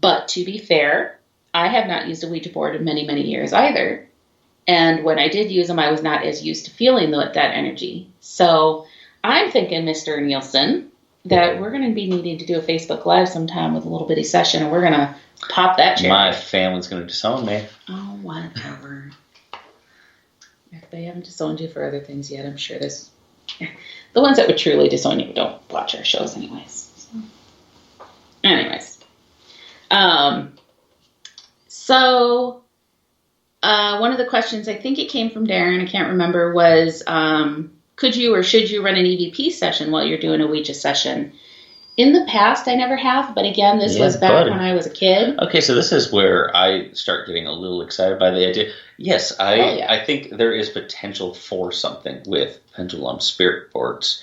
But to be fair, I have not used a Ouija board in many, many years either. And when I did use them, I was not as used to feeling that energy. So I'm thinking, Mr. Nielsen, that we're going to be needing to do a Facebook Live sometime with a little bitty session, and we're going to pop that cherry. My family's going to disown me. Oh, whatever. If they haven't disowned you for other things yet, I'm sure there's... The ones that would truly disown you don't watch our shows anyways. Anyways. So... one of the questions, I think it came from Darren, I can't remember, was could you or should you run an EVP session while you're doing a Ouija session? In the past, I never have, but again, this was back when I was a kid. Okay, so this is where I start getting a little excited by the idea. Yes, I think there is potential for something with pendulum, spirit boards,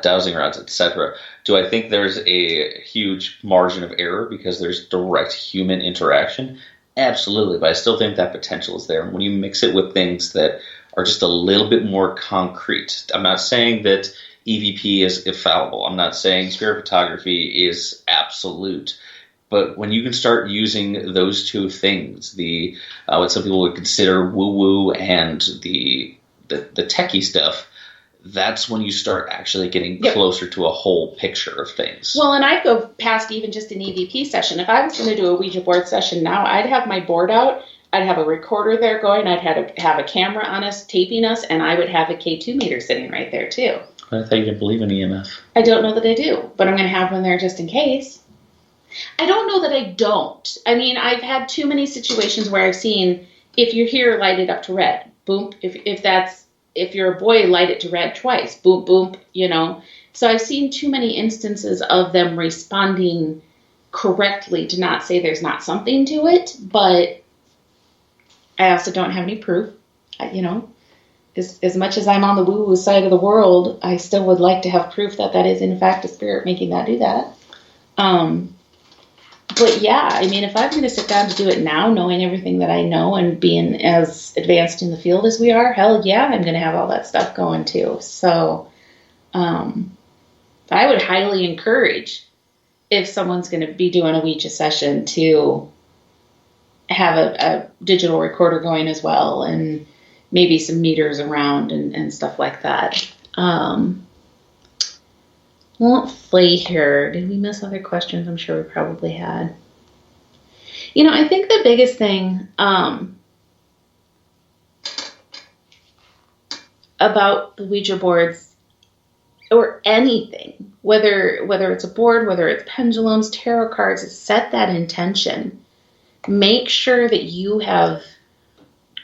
dowsing rods, etc. Do I think there's a huge margin of error because there's direct human interaction? Absolutely, but I still think that potential is there. When you mix it with things that are just a little bit more concrete, I'm not saying that EVP is infallible. I'm not saying spirit photography is absolute. But when you can start using those two things, the what some people would consider woo-woo and the techie stuff, that's when you start actually getting closer to a whole picture of things. Well, and I'd go past even just an EVP session. If I was going to do a Ouija board session now, I'd have my board out. I'd have a recorder there going. I'd have a camera on us, taping us, and I would have a K2 meter sitting right there, too. I thought you didn't believe in EMF. I don't know that I do, but I'm going to have one there just in case. I don't know that I don't. I mean, I've had too many situations where I've seen, if you're here, light it up to red. Boom. If you're a boy, light it to red twice. Boom, boom, So I've seen too many instances of them responding correctly to not say there's not something to it, but I also don't have any proof. As much as I'm on the woo-woo side of the world, I still would like to have proof that is in fact a spirit making that do that. But yeah, I mean, if I'm going to sit down to do it now, knowing everything that I know and being as advanced in the field as we are, hell yeah, I'm going to have all that stuff going too. So I would highly encourage, if someone's going to be doing a Ouija session, to have a digital recorder going as well, and maybe some meters around and stuff like that. Let's see here. Did we miss other questions? I'm sure we probably had. I think the biggest thing about the Ouija boards, or anything, whether it's a board, whether it's pendulums, tarot cards, is set that intention. Make sure that you have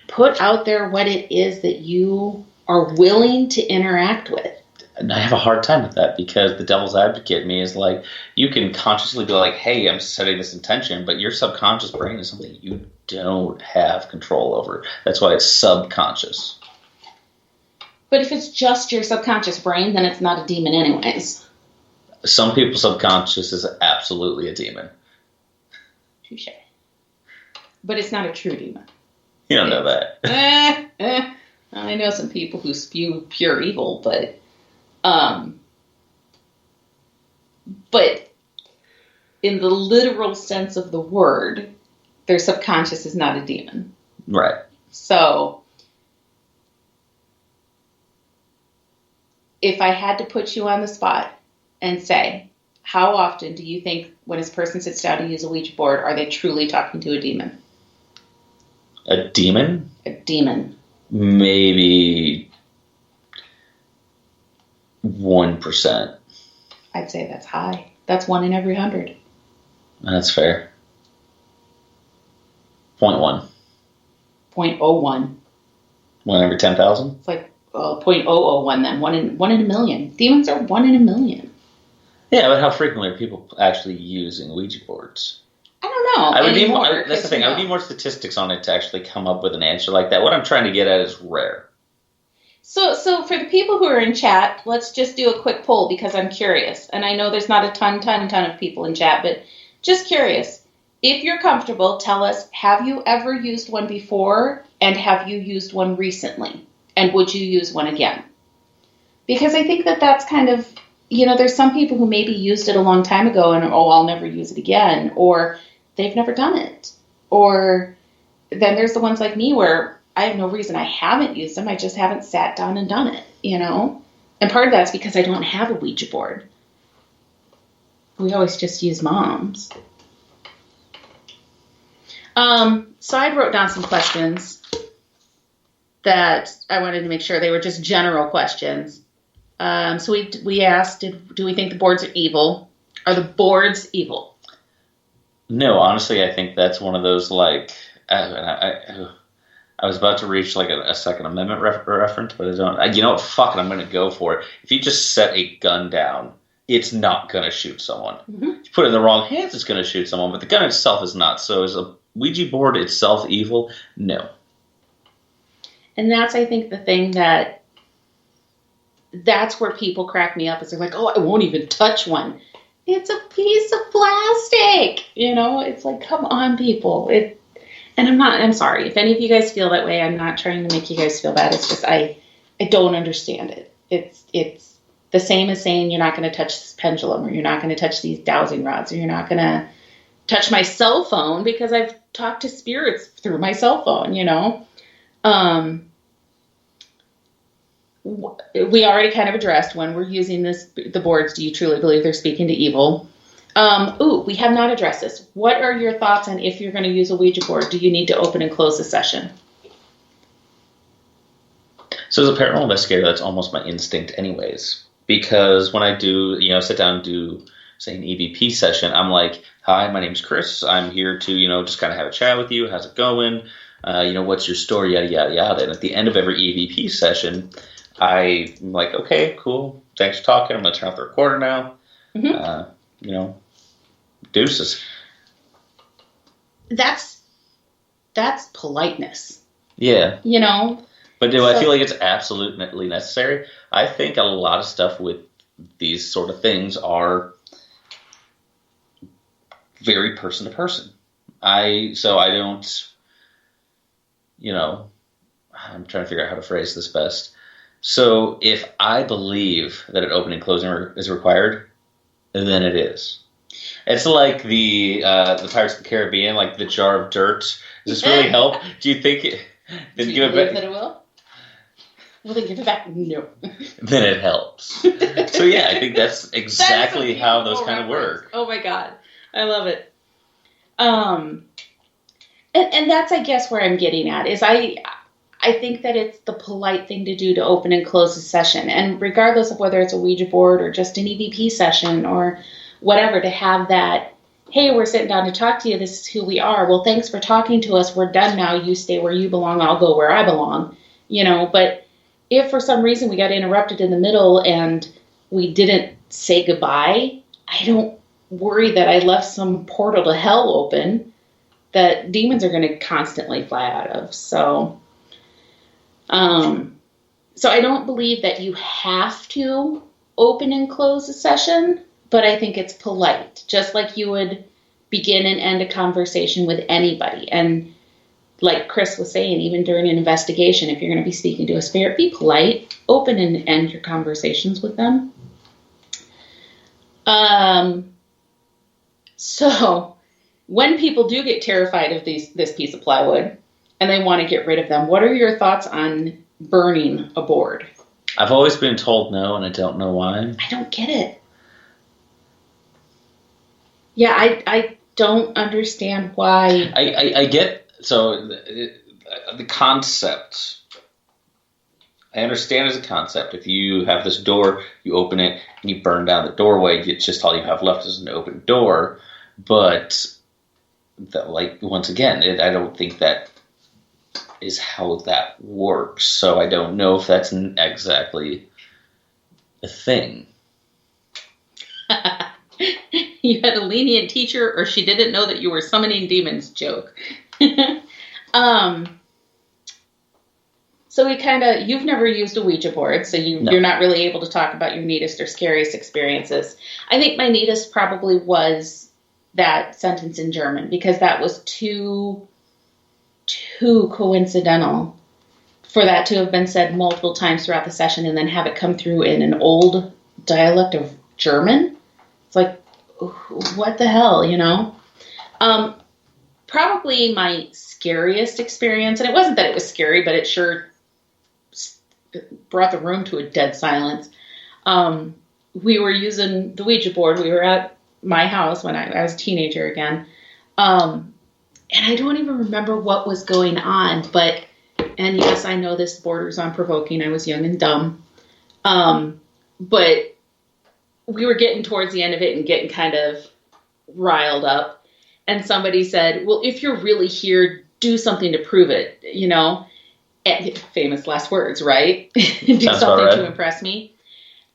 put out there what it is that you are willing to interact with. And I have a hard time with that because the devil's advocate in me is like, you can consciously be like, hey, I'm setting this intention, but your subconscious brain is something you don't have control over. That's why it's subconscious. But if it's just your subconscious brain, then it's not a demon anyways. Some people's subconscious is absolutely a demon. Touche. But it's not a true demon. You don't know that. I know some people who spew pure evil, but in the literal sense of the word, their subconscious is not a demon. Right. So if I had to put you on the spot and say, how often do you think when this person sits down to use a Ouija board, are they truly talking to a demon? A demon? A demon. Maybe 1%. I'd say that's high. That's 1 in every 100. That's fair. 0.1. 0.01. 1 every 10,000? It's like 0.001 then. 1 in a million. Demons are 1 in a million. Yeah, but how frequently are people actually using Ouija boards? I don't know. That's the thing. I would need more statistics on it to actually come up with an answer like that. What I'm trying to get at is rare. So for the people who are in chat, let's just do a quick poll because I'm curious. And I know there's not a ton of people in chat, but just curious. If you're comfortable, tell us, have you ever used one before and have you used one recently? And would you use one again? Because I think that that's kind of, there's some people who maybe used it a long time ago and, I'll never use it again. Or they've never done it. Or then there's the ones like me where I have no reason I haven't used them. I just haven't sat down and done it, And part of that's because I don't have a Ouija board. We always just use Mom's. So I wrote down some questions that I wanted to make sure they were just general questions. So we asked, do we think the boards are evil? Are the boards evil? No, honestly, I think that's one of those, like, I was about to reach like a Second Amendment reference, but I don't. You know what? Fuck it, I'm going to go for it. If you just set a gun down, it's not going to shoot someone. Mm-hmm. If you put it in the wrong hands, it's going to shoot someone, but the gun itself is not. So is a Ouija board itself evil? No. And that's, I think, the thing that's where people crack me up is they're like, oh, I won't even touch one. It's a piece of plastic. It's like, come on, people. And I'm sorry. If any of you guys feel that way, I'm not trying to make you guys feel bad. It's just, I don't understand it. It's the same as saying you're not going to touch this pendulum, or you're not going to touch these dowsing rods, or you're not going to touch my cell phone because I've talked to spirits through my cell phone, We already kind of addressed when we're using the boards, do you truly believe they're speaking to evil? We have not addressed this. What are your thoughts on if you're going to use a Ouija board? Do you need to open and close the session? So as a paranormal investigator, that's almost my instinct anyways. Because when I do, sit down and do, say, an EVP session, I'm like, hi, my name's Chris. I'm here to, just kind of have a chat with you. How's it going? What's your story? Yada, yada, yada. And at the end of every EVP session, I'm like, okay, cool. Thanks for talking. I'm going to turn off the recorder now. Mm-hmm. Deuces. That's politeness. Yeah. But do I feel like it's absolutely necessary? I think a lot of stuff with these sort of things are very person to person. I don't, I'm trying to figure out how to phrase this best. So if I believe that an opening and closing is required, then it is. It's like the Pirates of the Caribbean, like the jar of dirt. Does this really help? Do you think it? Then give it back. That it will? Will they give it back? No. Then it helps. So yeah, I think that's exactly how those kind of work. Oh my god, I love it. And that's, I guess, where I'm getting at is I think that it's the polite thing to do to open and close a session, and regardless of whether it's a Ouija board or just an EVP session or whatever, to have that, hey, we're sitting down to talk to you, this is who we are, well, thanks for talking to us, we're done now, you stay where you belong, I'll go where I belong, but if for some reason we got interrupted in the middle and we didn't say goodbye, I don't worry that I left some portal to hell open that demons are going to constantly fly out of. So I don't believe that you have to open and close a session, but I think it's polite, just like you would begin and end a conversation with anybody. And like Chris was saying, even during an investigation, if you're going to be speaking to a spirit, be polite, open and end your conversations with them. So when people do get terrified of this piece of plywood and they want to get rid of them, what are your thoughts on burning a board? I've always been told no, and I don't know why. I don't get it. Yeah, I don't understand why. I get, so the concept, I understand as a concept. If you have this door, you open it, and you burn down the doorway, it's just all you have left is an open door. But, once again, I don't think that is how that works. So I don't know if that's exactly a thing. You had a lenient teacher, or she didn't know that you were summoning demons joke. So you've never used a Ouija board, so you're not really able to talk about your neatest or scariest experiences. I think my neatest probably was that sentence in German, because that was too coincidental for that to have been said multiple times throughout the session and then have it come through in an old dialect of German. It's like, what the hell, you know? Probably my scariest experience, and it wasn't that it was scary, but it sure brought the room to a dead silence. We were using the Ouija board. We were at my house when I was a teenager again. And I don't even remember what was going on, and yes, I know this borders on provoking. I was young and dumb. But we were getting towards the end of it and getting kind of riled up. And somebody said, well, if you're really here, do something to prove it, you know? And famous last words, right? Do something to impress me.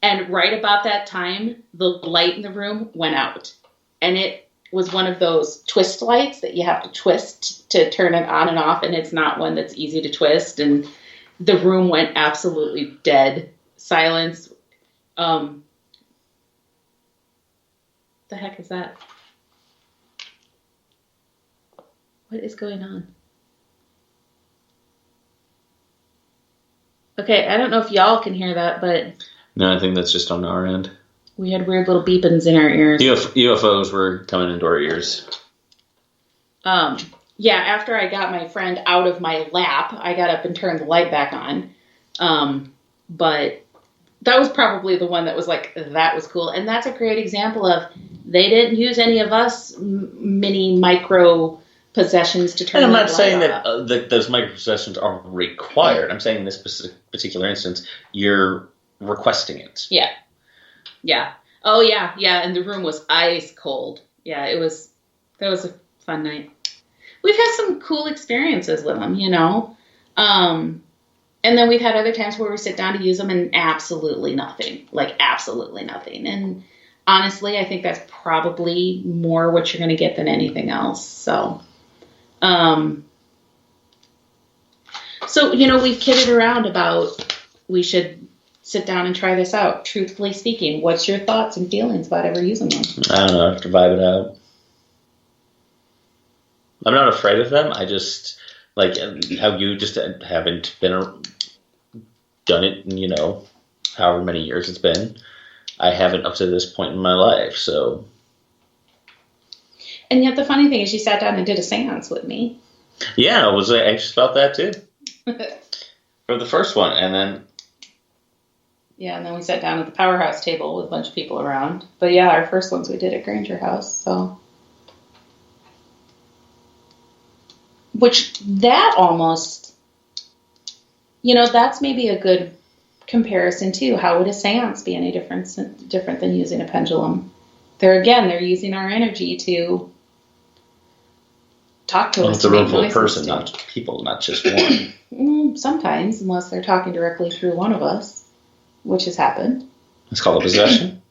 And right about that time, the light in the room went out. And it was one of those twist lights that you have to twist to turn it on and off. And it's not one that's easy to twist. And the room went absolutely dead silence. The heck is that? What is going on? Okay, I don't know if y'all can hear that, but... No, I think that's just on our end. We had weird little beepings in our ears. UFOs were coming into our ears. Yeah, after I got my friend out of my lap, I got up and turned the light back on. But that was probably the one that was like, that was cool. And that's a great example of they didn't use any of us mini micro possessions to turn. And I'm not saying that those micro possessions are required. I'm saying in this particular instance, you're requesting it. Yeah. Yeah. Oh yeah. Yeah. And the room was ice cold. Yeah. That was a fun night. We've had some cool experiences with them, you know? And then we've had other times where we sit down to use them and absolutely nothing. Like absolutely nothing. And honestly, I think that's probably more what you're going to get than anything else. So, you know, we've kidded around about we should sit down and try this out. Truthfully speaking, what's your thoughts and feelings about ever using them? I don't know. I have to vibe it out. I'm not afraid of them. I just, like how you just haven't done it in, you know, however many years it's been. I haven't up to this point in my life, so. And yet the funny thing is you sat down and did a seance with me. Yeah, I was anxious about that too. For the first one, and then. Yeah, and then we sat down at the powerhouse table with a bunch of people around. But yeah, our first ones we did at Granger House, so. Which that almost, you know, that's maybe a good comparison too. How would a seance be any different than using a pendulum? They're using our energy to talk to us. It's a real full person, not people, not just one. Sometimes, unless they're talking directly through one of us, which has happened. It's called a possession.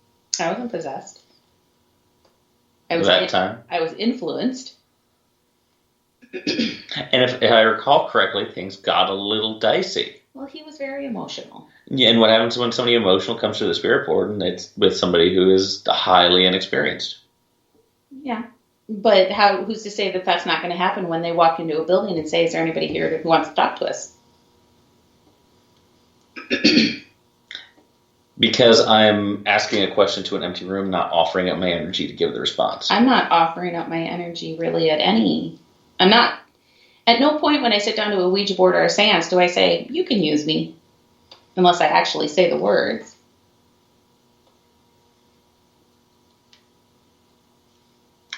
I wasn't possessed. I was influenced. And if I recall correctly, things got a little dicey. Well, he was very emotional. Yeah, and what happens when somebody emotional comes to the spirit board and it's with somebody who is highly inexperienced? Yeah. But who's to say that that's not going to happen when they walk into a building and say, is there anybody here who wants to talk to us? Because I'm asking a question to an empty room, not offering up my energy to give the response. I'm not offering up my energy really I'm not. At no point when I sit down to a Ouija board or a seance do I say, you can use me. Unless I actually say the words.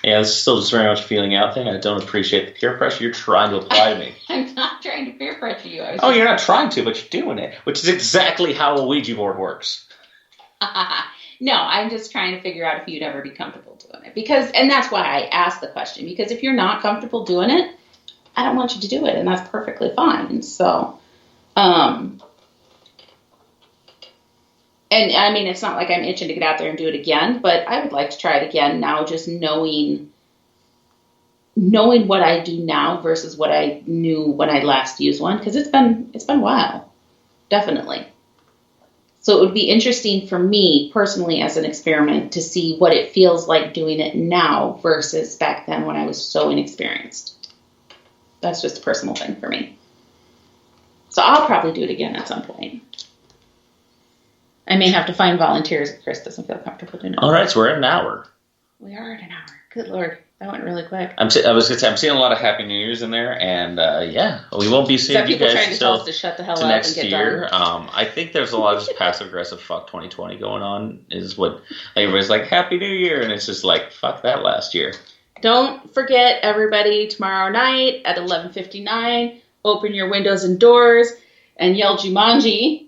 Yeah, it's still just very much a feeling out thing. I don't appreciate the peer pressure you're trying to apply to me. I'm not trying to peer pressure you. You're not trying to, but you're doing it. Which is exactly how a Ouija board works. No, I'm just trying to figure out if you'd ever be comfortable doing it. And that's why I asked the question. Because if you're not comfortable doing it, I don't want you to do it. And that's perfectly fine. So, and I mean, it's not like I'm itching to get out there and do it again. But I would like to try it again now, just knowing knowing what I do now versus what I knew when I last used one, because it's been a while, definitely. So it would be interesting for me personally as an experiment to see what it feels like doing it now versus back then when I was so inexperienced. That's just a personal thing for me. So I'll probably do it again at some point. I may have to find volunteers if Chris doesn't feel comfortable doing it. All right, so we're at an hour. We are at an hour. Good Lord. That went really quick. I was going to say, I'm seeing a lot of Happy New Year's in there, and yeah, we won't be seeing you guys trying to tell until us to shut the hell to up next and get year. done. I think there's a lot of just passive-aggressive fuck 2020 going on, is what like, everybody's like, Happy New Year, and it's just like, fuck that last year. Don't forget, everybody, tomorrow night at 11:59, open your windows and doors and yell Jumanji.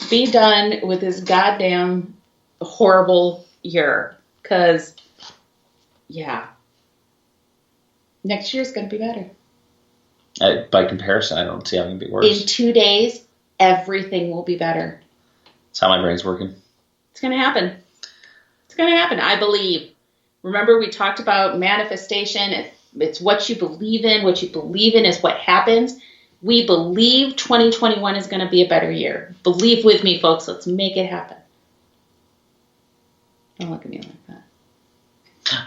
Be done with this goddamn horrible year. Because, yeah, next year's going to be better. By comparison, I don't see how it can be worse. In 2 days, everything will be better. That's how my brain's working. It's going to happen. It's going to happen, I believe. Remember, we talked about manifestation. It's what you believe in. What you believe in is what happens. We believe 2021 is going to be a better year. Believe with me, folks. Let's make it happen. Don't look at me like that.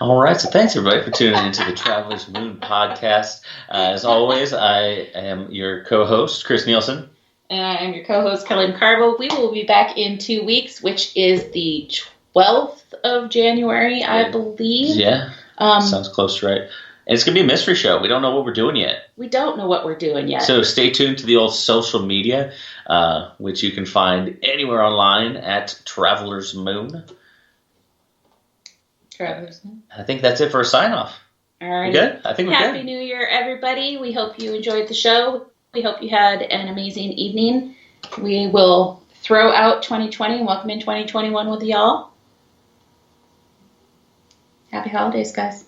All right, so thanks everybody for tuning into the Traveler's Moon podcast. As always, I am your co-host, Chris Nielsen. And I am your co-host, Kelly McCarville. We will be back in 2 weeks, which is the 12th of January, I believe. Yeah, sounds close to right. And it's going to be a mystery show. We don't know what we're doing yet. We don't know what we're doing yet. So stay tuned to the old social media, which you can find anywhere online at Traveler's Moon. Traveler's Moon. I think that's it for a sign-off. All right. Good? I think we're good. Happy New Year, everybody. We hope you enjoyed the show. We hope you had an amazing evening. We will throw out 2020 and welcome in 2021 with y'all. Happy holidays, guys.